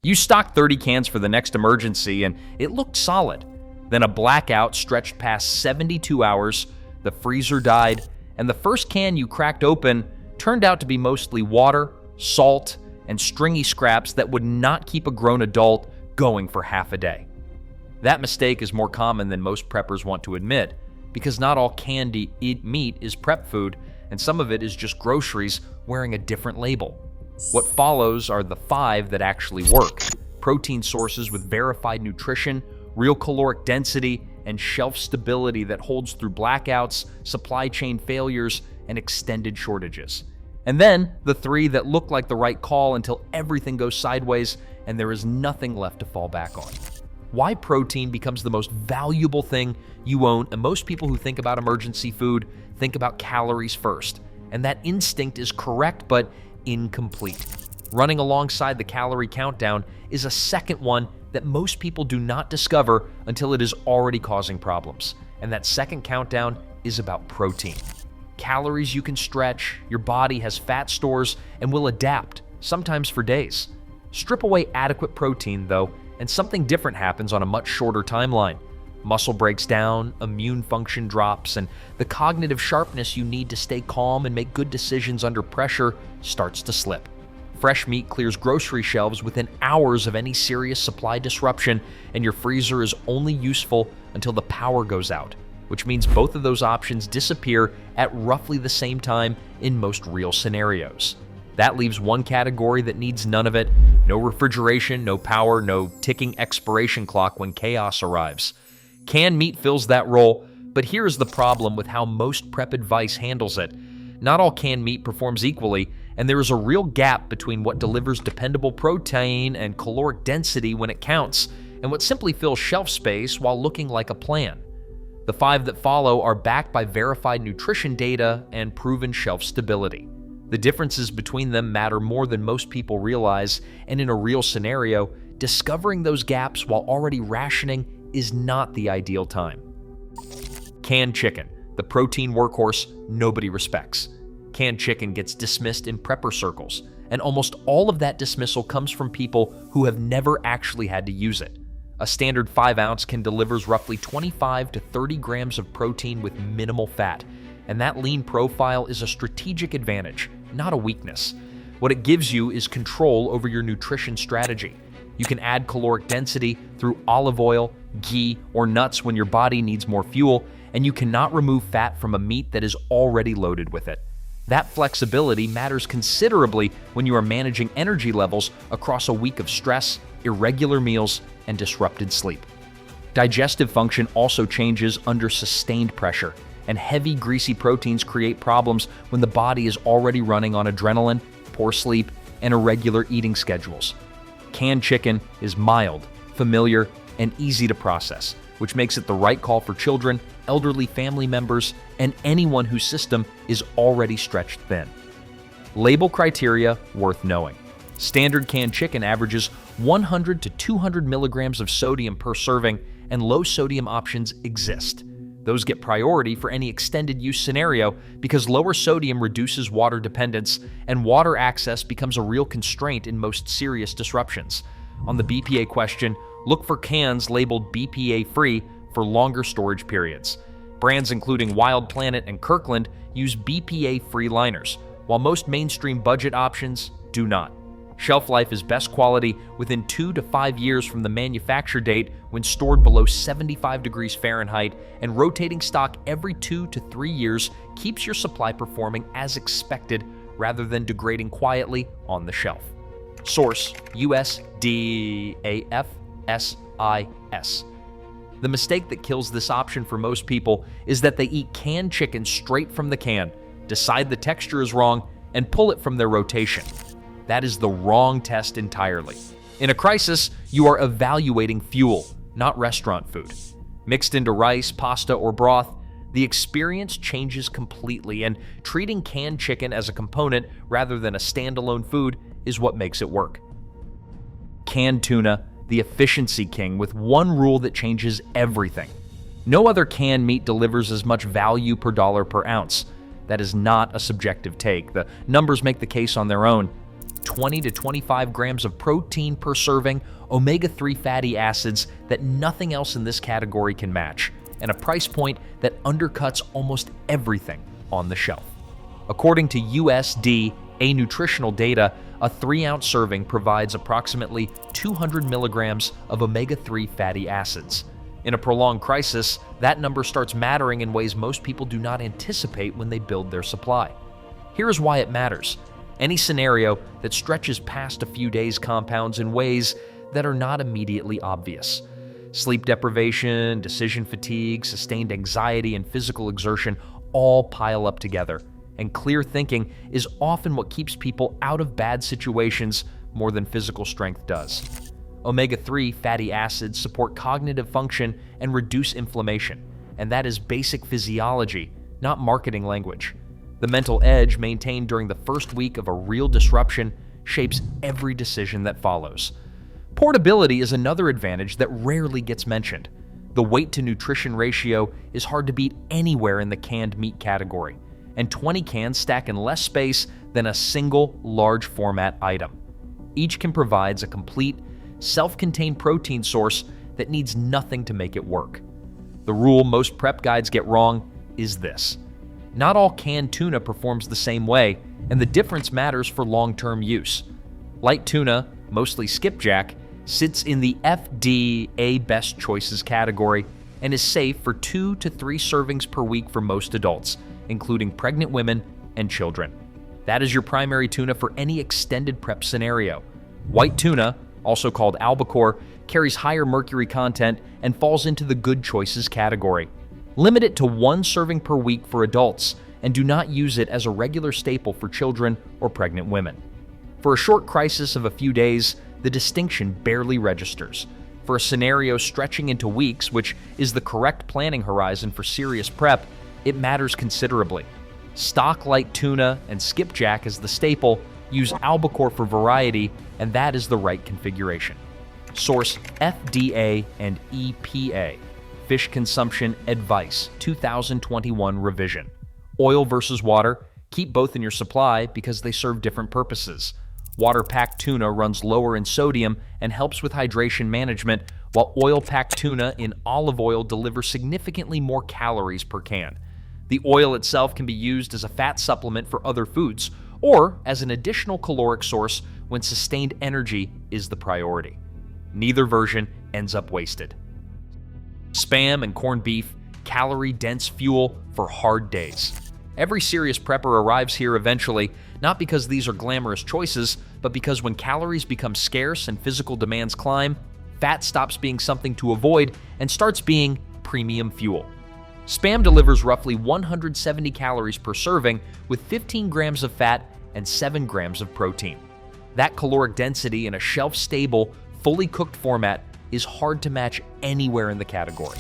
You stocked 30 cans for the next emergency, and it looked solid. Then a blackout stretched past 72 hours, the freezer died, and the first can you cracked open turned out to be mostly water, salt, and stringy scraps that would not keep a grown adult going for half a day. That mistake is more common than most preppers want to admit, because not all canned meat is prep food, and some of it is just groceries wearing a different label. What follows are the 5 that actually work: protein sources with verified nutrition, real caloric density, and shelf stability that holds through blackouts, supply chain failures, and extended shortages. And then the 3 that look like the right call until everything goes sideways and there is nothing left to fall back on. Why protein becomes the most valuable thing you own, and most people who think about emergency food think about calories first. And that instinct is correct, but incomplete. Running alongside the calorie countdown is a second one that most people do not discover until it is already causing problems. And that second countdown is about protein. Calories you can stretch, your body has fat stores, and will adapt, sometimes for days. Strip away adequate protein, though, and something different happens on a much shorter timeline. Muscle breaks down, immune function drops, and the cognitive sharpness you need to stay calm and make good decisions under pressure starts to slip. Fresh meat clears grocery shelves within hours of any serious supply disruption, and your freezer is only useful until the power goes out, which means both of those options disappear at roughly the same time in most real scenarios. That leaves one category that needs none of it: no refrigeration, no power, no ticking expiration clock when chaos arrives. Canned meat fills that role, but here's the problem with how most prep advice handles it. Not all canned meat performs equally, and there is a real gap between what delivers dependable protein and caloric density when it counts, and what simply fills shelf space while looking like a plan. The 5 that follow are backed by verified nutrition data and proven shelf stability. The differences between them matter more than most people realize, and in a real scenario, discovering those gaps while already rationing is not the ideal time. Canned chicken, the protein workhorse nobody respects. Canned chicken gets dismissed in prepper circles, and almost all of that dismissal comes from people who have never actually had to use it. A standard 5-ounce can delivers roughly 25 to 30 grams of protein with minimal fat, and that lean profile is a strategic advantage, not a weakness. What it gives you is control over your nutrition strategy. You can add caloric density through olive oil, ghee, or nuts when your body needs more fuel, and you cannot remove fat from a meat that is already loaded with it. That flexibility matters considerably when you are managing energy levels across a week of stress, irregular meals, and disrupted sleep. Digestive function also changes under sustained pressure, and heavy, greasy proteins create problems when the body is already running on adrenaline, poor sleep, and irregular eating schedules. Canned chicken is mild, familiar, and easy to process, which makes it the right call for children, elderly family members, and anyone whose system is already stretched thin. Label criteria worth knowing. Standard canned chicken averages 100 to 200 milligrams of sodium per serving, and low sodium options exist. Those get priority for any extended use scenario because lower sodium reduces water dependence, and water access becomes a real constraint in most serious disruptions. On the BPA question, look for cans labeled BPA-free for longer storage periods. Brands including Wild Planet and Kirkland use BPA-free liners, while most mainstream budget options do not. Shelf life is best quality within 2 to 5 years from the manufacture date when stored below 75 degrees Fahrenheit, and rotating stock every 2 to 3 years keeps your supply performing as expected rather than degrading quietly on the shelf. Source: USDAFSIS. The mistake that kills this option for most people is that they eat canned chicken straight from the can, decide the texture is wrong, and pull it from their rotation. That is the wrong test entirely. In a crisis, you are evaluating fuel, not restaurant food. Mixed into rice, pasta, or broth, the experience changes completely, and treating canned chicken as a component rather than a standalone food is what makes it work. Canned tuna, the efficiency king, with one rule that changes everything. No other canned meat delivers as much value per dollar per ounce. That is not a subjective take. The numbers make the case on their own. 20 to 25 grams of protein per serving, omega-3 fatty acids that nothing else in this category can match, and a price point that undercuts almost everything on the shelf. According to USDA nutritional data, a 3-ounce serving provides approximately 200 milligrams of omega-3 fatty acids. In a prolonged crisis, that number starts mattering in ways most people do not anticipate when they build their supply. Here's why it matters. Any scenario that stretches past a few days compounds in ways that are not immediately obvious. Sleep deprivation, decision fatigue, sustained anxiety, and physical exertion all pile up together, and clear thinking is often what keeps people out of bad situations more than physical strength does. Omega-3 fatty acids support cognitive function and reduce inflammation, and that is basic physiology, not marketing language. The mental edge maintained during the first week of a real disruption shapes every decision that follows. Portability is another advantage that rarely gets mentioned. The weight-to-nutrition ratio is hard to beat anywhere in the canned meat category, and 20 cans stack in less space than a single large format item. Each can provide a complete, self-contained protein source that needs nothing to make it work. The rule most prep guides get wrong is this: not all canned tuna performs the same way, and the difference matters for long-term use. Light tuna, mostly skipjack, sits in the FDA Best Choices category and is safe for 2 to 3 servings per week for most adults, including pregnant women and children. That is your primary tuna for any extended prep scenario. White tuna, also called albacore, carries higher mercury content and falls into the good choices category. Limit it to 1 serving per week for adults, and do not use it as a regular staple for children or pregnant women. For a short crisis of a few days, the distinction barely registers. For a scenario stretching into weeks, which is the correct planning horizon for serious prep, it matters considerably. Stock light tuna and skipjack as the staple, use albacore for variety, and that is the right configuration. Source: FDA and EPA. Fish Consumption Advice, 2021 revision. Oil versus water, keep both in your supply because they serve different purposes. Water-packed tuna runs lower in sodium and helps with hydration management, while oil-packed tuna in olive oil delivers significantly more calories per can. The oil itself can be used as a fat supplement for other foods, or as an additional caloric source when sustained energy is the priority. Neither version ends up wasted. Spam and corned beef, calorie-dense fuel for hard days. Every serious prepper arrives here eventually, not because these are glamorous choices, but because when calories become scarce and physical demands climb, fat stops being something to avoid and starts being premium fuel. Spam delivers roughly 170 calories per serving with 15 grams of fat and 7 grams of protein. That caloric density in a shelf-stable, fully cooked format is hard to match anywhere in the category.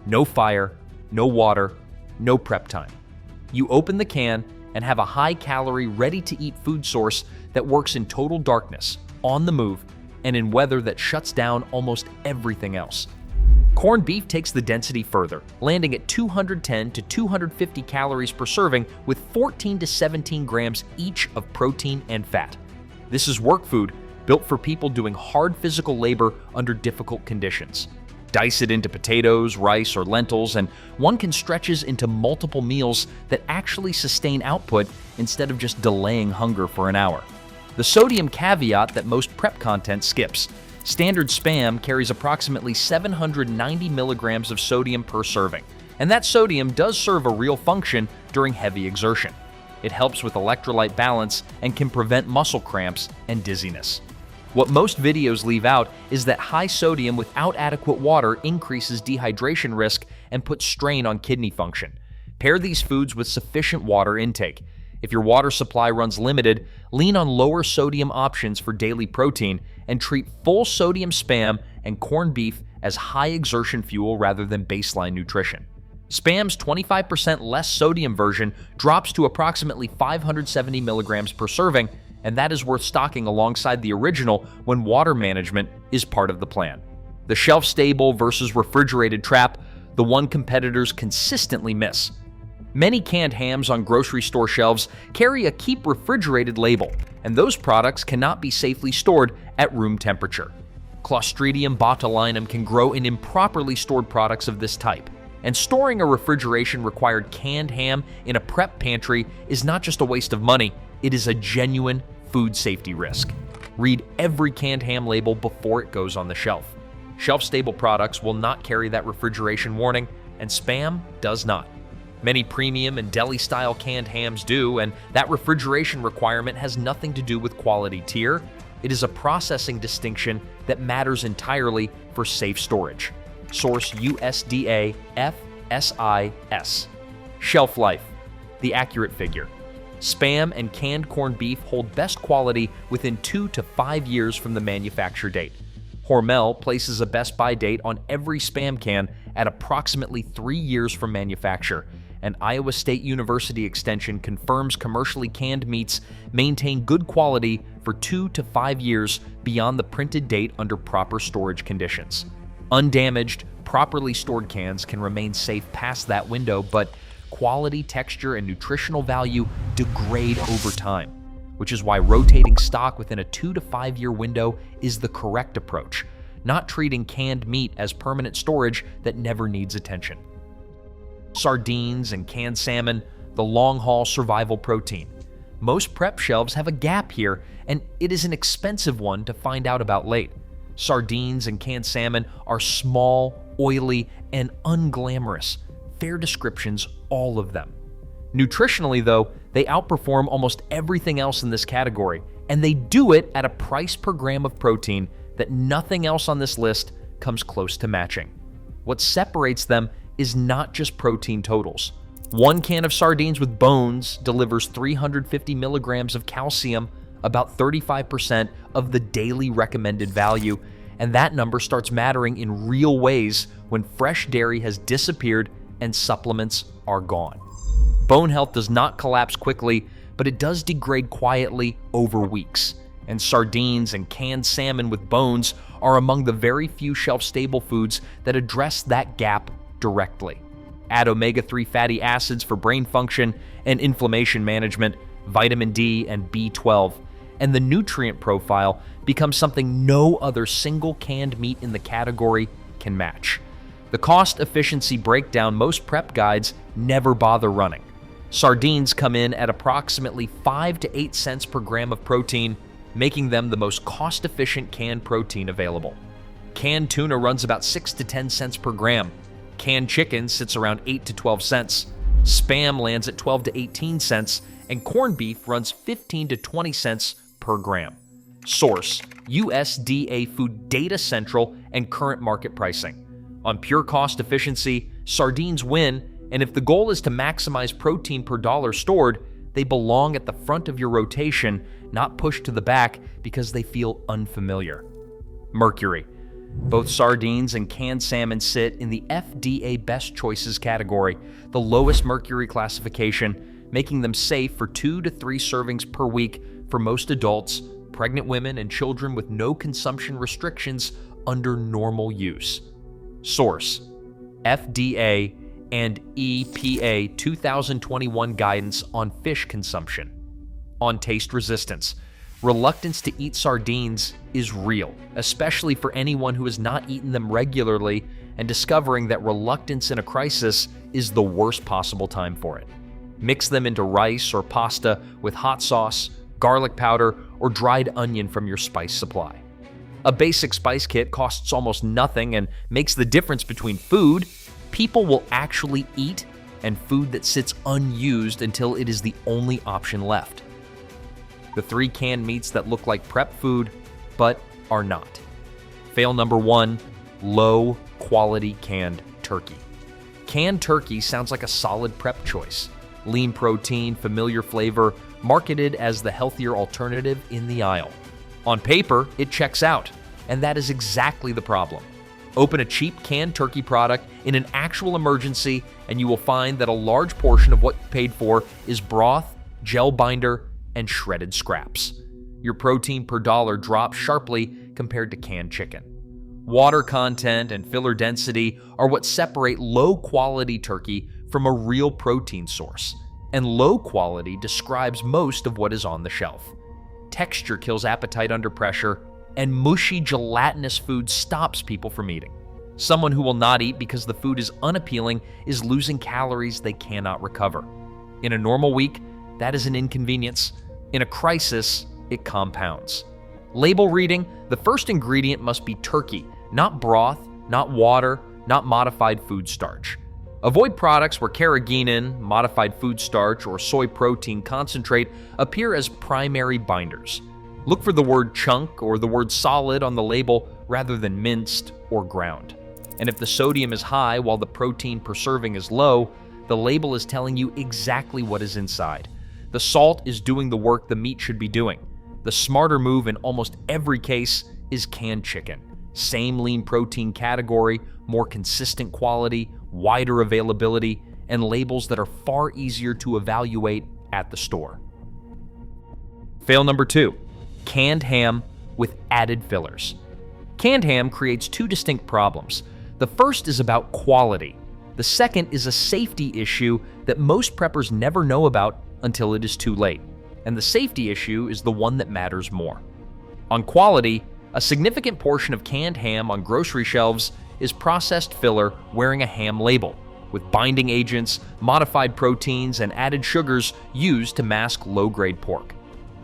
No fire, no water, no prep time. You open the can and have a high-calorie, ready-to-eat food source that works in total darkness, on the move, and in weather that shuts down almost everything else. Corned beef takes the density further, landing at 210 to 250 calories per serving with 14 to 17 grams each of protein and fat. This is work food built for people doing hard physical labor under difficult conditions. Dice it into potatoes, rice, or lentils, and one can stretches into multiple meals that actually sustain output instead of just delaying hunger for an hour. The sodium caveat that most prep content skips. Standard Spam carries approximately 790 milligrams of sodium per serving, and that sodium does serve a real function during heavy exertion. It helps with electrolyte balance and can prevent muscle cramps and dizziness. What most videos leave out is that high sodium without adequate water increases dehydration risk and puts strain on kidney function. Pair these foods with sufficient water intake. If your water supply runs limited, lean on lower sodium options for daily protein and treat full sodium Spam and corned beef as high exertion fuel rather than baseline nutrition. Spam's 25% less sodium version drops to approximately 570 milligrams per serving, and that is worth stocking alongside the original when water management is part of the plan. The shelf-stable versus refrigerated trap, the one competitors consistently miss. Many canned hams on grocery store shelves carry a keep refrigerated label, and those products cannot be safely stored at room temperature. Clostridium botulinum can grow in improperly stored products of this type, and storing a refrigeration-required canned ham in a prep pantry is not just a waste of money, it is a genuine food safety risk. Read every canned ham label before it goes on the shelf. Shelf-stable products will not carry that refrigeration warning, and Spam does not. Many premium and deli-style canned hams do, and that refrigeration requirement has nothing to do with quality tier. It is a processing distinction that matters entirely for safe storage. Source USDA FSIS. Shelf life, the accurate figure. Spam and canned corned beef hold best quality within 2 to 5 years from the manufacture date. Hormel places a best buy date on every Spam can at approximately 3 years from manufacture, and Iowa State University Extension confirms commercially canned meats maintain good quality for 2 to 5 years beyond the printed date under proper storage conditions. Undamaged, properly stored cans can remain safe past that window, but quality, texture, and nutritional value degrade over time, which is why rotating stock within a 2 to 5 year window is the correct approach, not treating canned meat as permanent storage that never needs attention. Sardines and canned salmon, the long-haul survival protein. Most prep shelves have a gap here, and it is an expensive one to find out about late. Sardines and canned salmon are small, oily, and unglamorous. Fair descriptions, all of them. Nutritionally, though, they outperform almost everything else in this category, and they do it at a price per gram of protein that nothing else on this list comes close to matching. What separates them is not just protein totals. One can of sardines with bones delivers 350 milligrams of calcium, about 35% of the daily recommended value, and that number starts mattering in real ways when fresh dairy has disappeared and supplements are gone. Bone health does not collapse quickly, but it does degrade quietly over weeks, and sardines and canned salmon with bones are among the very few shelf-stable foods that address that gap directly. Add omega-3 fatty acids for brain function and inflammation management, vitamin D and B12, and the nutrient profile becomes something no other single canned meat in the category can match. The cost-efficiency breakdown most prep guides never bother running. Sardines come in at approximately 5 to 8 cents per gram of protein, making them the most cost-efficient canned protein available. Canned tuna runs about 6 to 10 cents per gram. Canned chicken sits around 8 to 12 cents. Spam lands at 12 to 18 cents, and corned beef runs 15 to 20 cents per gram. Source: USDA Food Data Central and current market pricing. On pure cost efficiency, sardines win, and if the goal is to maximize protein per dollar stored, they belong at the front of your rotation, not pushed to the back because they feel unfamiliar. Mercury. Both sardines and canned salmon sit in the FDA Best Choices category, the lowest mercury classification, making them safe for 2 to 3 servings per week for most adults, pregnant women, and children with no consumption restrictions under normal use. Source: FDA and EPA 2021 guidance on fish consumption. On taste resistance. Reluctance to eat sardines is real, especially for anyone who has not eaten them regularly and discovering that reluctance in a crisis is the worst possible time for it. Mix them into rice or pasta with hot sauce, garlic powder, or dried onion from your spice supply. A basic spice kit costs almost nothing and makes the difference between food people will actually eat and food that sits unused until it is the only option left. The 3 canned meats that look like prep food, but are not. Fail number 1, low quality canned turkey. Canned turkey sounds like a solid prep choice. Lean protein, familiar flavor, marketed as the healthier alternative in the aisle. On paper, it checks out, and that is exactly the problem. Open a cheap canned turkey product in an actual emergency, and you will find that a large portion of what you paid for is broth, gel binder, and shredded scraps. Your protein per dollar drops sharply compared to canned chicken. Water content and filler density are what separate low-quality turkey from a real protein source, and low quality describes most of what is on the shelf. Texture kills appetite under pressure, and mushy, gelatinous food stops people from eating. Someone who will not eat because the food is unappealing is losing calories they cannot recover. In a normal week, that is an inconvenience. In a crisis, it compounds. Label reading: the first ingredient must be turkey, not broth, not water, not modified food starch. Avoid products where carrageenan, modified food starch, or soy protein concentrate appear as primary binders. Look for the word chunk or the word solid on the label rather than minced or ground. And if the sodium is high while the protein per serving is low, the label is telling you exactly what is inside. The salt is doing the work the meat should be doing. The smarter move in almost every case is canned chicken. Same lean protein category, more consistent quality, wider availability, and labels that are far easier to evaluate at the store. Fail number 2, canned ham with added fillers. Canned ham creates two distinct problems. The first is about quality. The second is a safety issue that most preppers never know about until it is too late. And the safety issue is the one that matters more. On quality, a significant portion of canned ham on grocery shelves is processed filler wearing a ham label, with binding agents, modified proteins, and added sugars used to mask low-grade pork.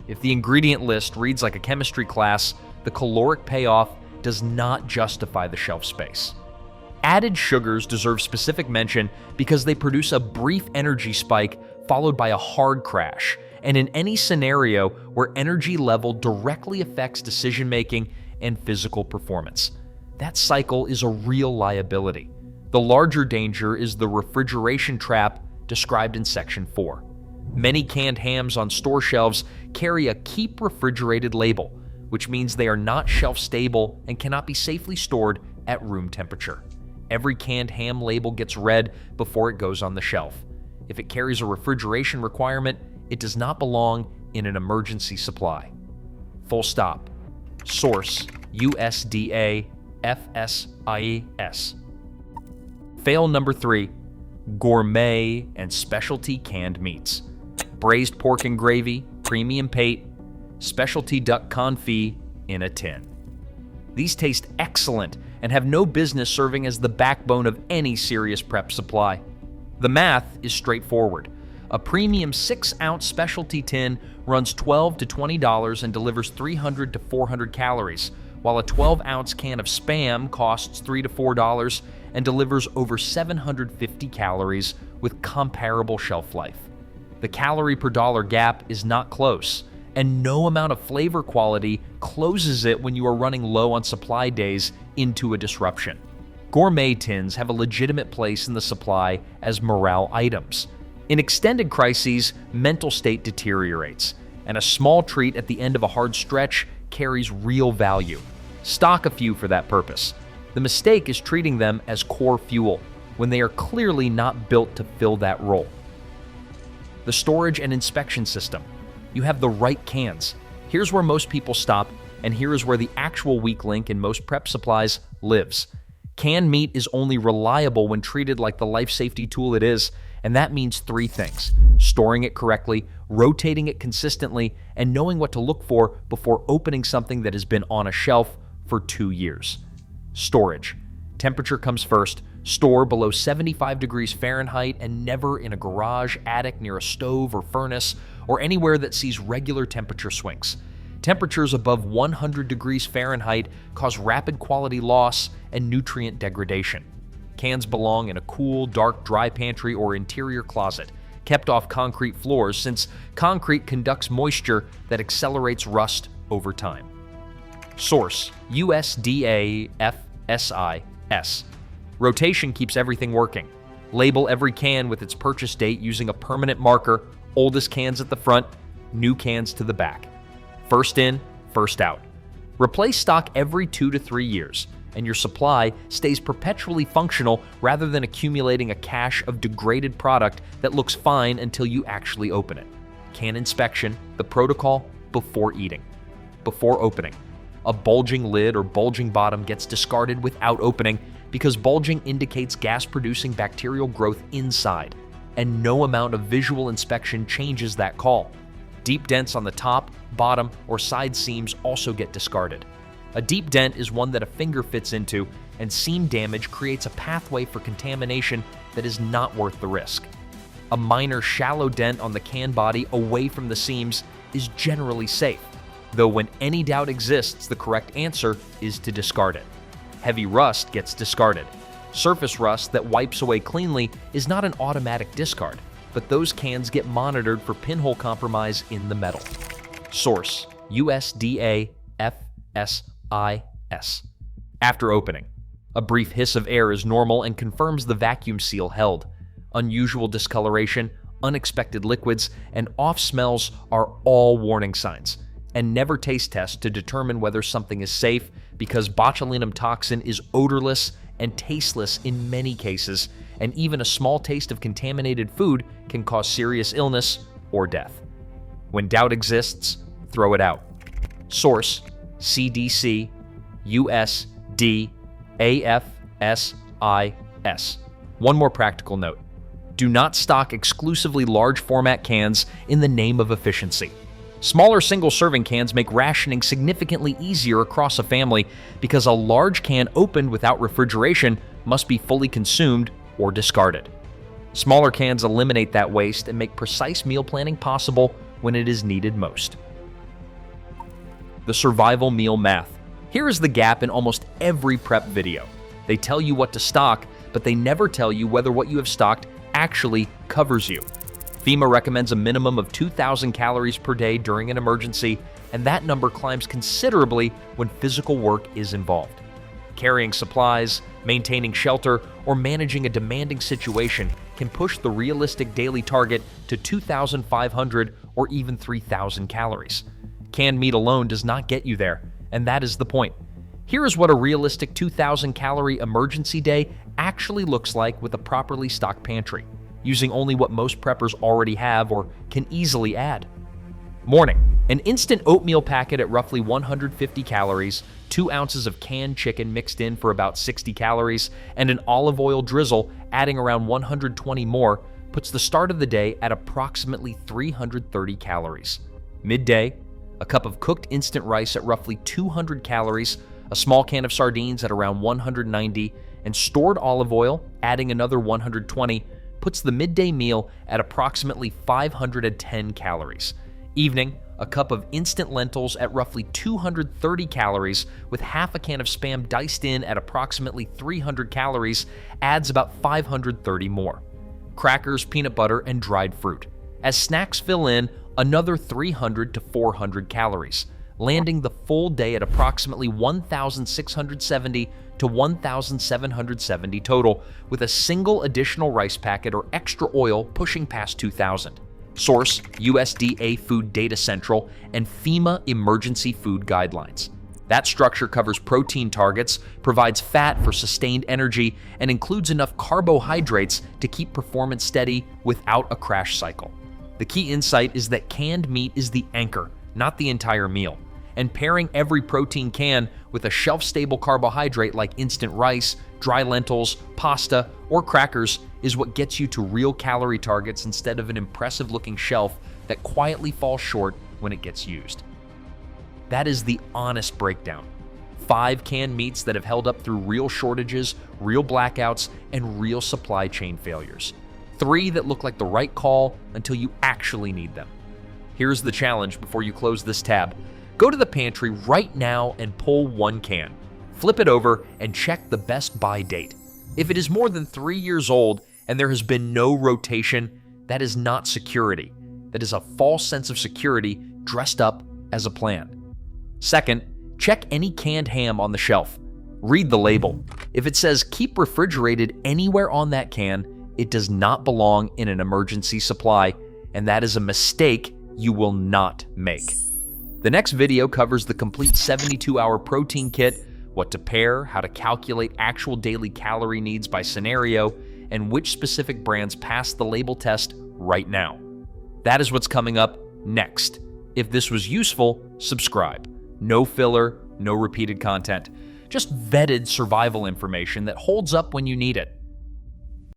If the ingredient list reads like a chemistry class, the caloric payoff does not justify the shelf space. Added sugars deserve specific mention because they produce a brief energy spike followed by a hard crash, and in any scenario where energy level directly affects decision-making and physical performance. That cycle is a real liability. The larger danger is the refrigeration trap described in Section 4. Many canned hams on store shelves carry a keep refrigerated label, which means they are not shelf stable and cannot be safely stored at room temperature. Every canned ham label gets read before it goes on the shelf. If it carries a refrigeration requirement, it does not belong in an emergency supply. Full stop. Source: USDA FSIS. Fail number 3, gourmet and specialty canned meats. Braised pork and gravy, premium pate, specialty duck confit in a tin. These taste excellent and have no business serving as the backbone of any serious prep supply. The math is straightforward. A premium 6-ounce specialty tin runs $12 to $20 and delivers 300 to 400 calories, while a 12-ounce can of Spam costs $3 to $4 and delivers over 750 calories with comparable shelf life. The calorie per dollar gap is not close, and no amount of flavor quality closes it when you are running low on supply days into a disruption. Gourmet tins have a legitimate place in the supply as morale items. In extended crises, mental state deteriorates, and a small treat at the end of a hard stretch carries real value. Stock a few for that purpose. The mistake is treating them as core fuel, when they are clearly not built to fill that role. The storage and inspection system. You have the right cans. Here's where most people stop, and here is where the actual weak link in most prep supplies lives. Canned meat is only reliable when treated like the life safety tool it is, and that means 3 things: storing it correctly, rotating it consistently, and knowing what to look for before opening something that has been on a shelf for 2 years. Storage. Temperature comes first. Store below 75 degrees Fahrenheit and never in a garage, attic, near a stove or furnace, or anywhere that sees regular temperature swings. Temperatures above 100 degrees Fahrenheit cause rapid quality loss and nutrient degradation. Cans belong in a cool, dark, dry pantry or interior closet, kept off concrete floors since concrete conducts moisture that accelerates rust over time. Source: USDA FSIS. Rotation keeps everything working. Label every can with its purchase date using a permanent marker, oldest cans at the front, new cans to the back. First in, first out. Replace stock every 2 to 3 years, and your supply stays perpetually functional rather than accumulating a cache of degraded product that looks fine until you actually open it. Can inspection, the protocol before eating. Before opening. A bulging lid or bulging bottom gets discarded without opening because bulging indicates gas-producing bacterial growth inside, and no amount of visual inspection changes that call. Deep dents on the top, bottom, or side seams also get discarded. A deep dent is one that a finger fits into, and seam damage creates a pathway for contamination that is not worth the risk. A minor shallow dent on the can body away from the seams is generally safe, though when any doubt exists, the correct answer is to discard it. Heavy rust gets discarded. Surface rust that wipes away cleanly is not an automatic discard, but those cans get monitored for pinhole compromise in the metal. Source: USDA FSIS. After opening, a brief hiss of air is normal and confirms the vacuum seal held. Unusual discoloration, unexpected liquids, and off smells are all warning signs. And never taste test to determine whether something is safe, because botulinum toxin is odorless and tasteless in many cases, and even a small taste of contaminated food can cause serious illness or death. When doubt exists, throw it out. Source: CDC USD AFSIS. One more practical note. Do not stock exclusively large format cans in the name of efficiency. Smaller single-serving cans make rationing significantly easier across a family because a large can opened without refrigeration must be fully consumed or discarded. Smaller cans eliminate that waste and make precise meal planning possible when it is needed most. The survival meal math. Here is the gap in almost every prep video. They tell you what to stock, but they never tell you whether what you have stocked actually covers you. FEMA recommends a minimum of 2,000 calories per day during an emergency, and that number climbs considerably when physical work is involved. Carrying supplies, maintaining shelter, or managing a demanding situation can push the realistic daily target to 2,500 or even 3,000 calories. Canned meat alone does not get you there, and that is the point. Here is what a realistic 2,000-calorie emergency day actually looks like with a properly stocked pantry, using only what most preppers already have or can easily add. Morning: an instant oatmeal packet at roughly 150 calories, 2 ounces of canned chicken mixed in for about 60 calories, and an olive oil drizzle adding around 120 more puts the start of the day at approximately 330 calories. Midday: a cup of cooked instant rice at roughly 200 calories, a small can of sardines at around 190, and stored olive oil, adding another 120, puts the midday meal at approximately 510 calories. Evening: a cup of instant lentils at roughly 230 calories with half a can of Spam diced in at approximately 300 calories adds about 530 more. Crackers, peanut butter, and dried fruit. As snacks fill in, another 300 to 400 calories, landing the full day at approximately 1,670 to 1,770 total, with a single additional rice packet or extra oil pushing past 2,000. Source: USDA Food Data Central and FEMA Emergency Food Guidelines. That structure covers protein targets, provides fat for sustained energy, and includes enough carbohydrates to keep performance steady without a crash cycle. The key insight is that canned meat is the anchor, not the entire meal. And pairing every protein can with a shelf-stable carbohydrate like instant rice, dry lentils, pasta, or crackers is what gets you to real calorie targets instead of an impressive-looking shelf that quietly falls short when it gets used. That is the honest breakdown. 5 canned meats that have held up through real shortages, real blackouts, and real supply chain failures. 3 that look like the right call until you actually need them. Here's the challenge before you close this tab. Go to the pantry right now and pull 1 can. Flip it over and check the best buy date. If it is more than 3 years old and there has been no rotation, that is not security. That is a false sense of security dressed up as a plan. Second, check any canned ham on the shelf. Read the label. If it says keep refrigerated anywhere on that can, it does not belong in an emergency supply, and that is a mistake you will not make. The next video covers the complete 72-hour protein kit, what to pair, how to calculate actual daily calorie needs by scenario, and which specific brands pass the label test right now. That is what's coming up next. If this was useful, subscribe. No filler, No repeated content. Just vetted survival information that holds up when you need it.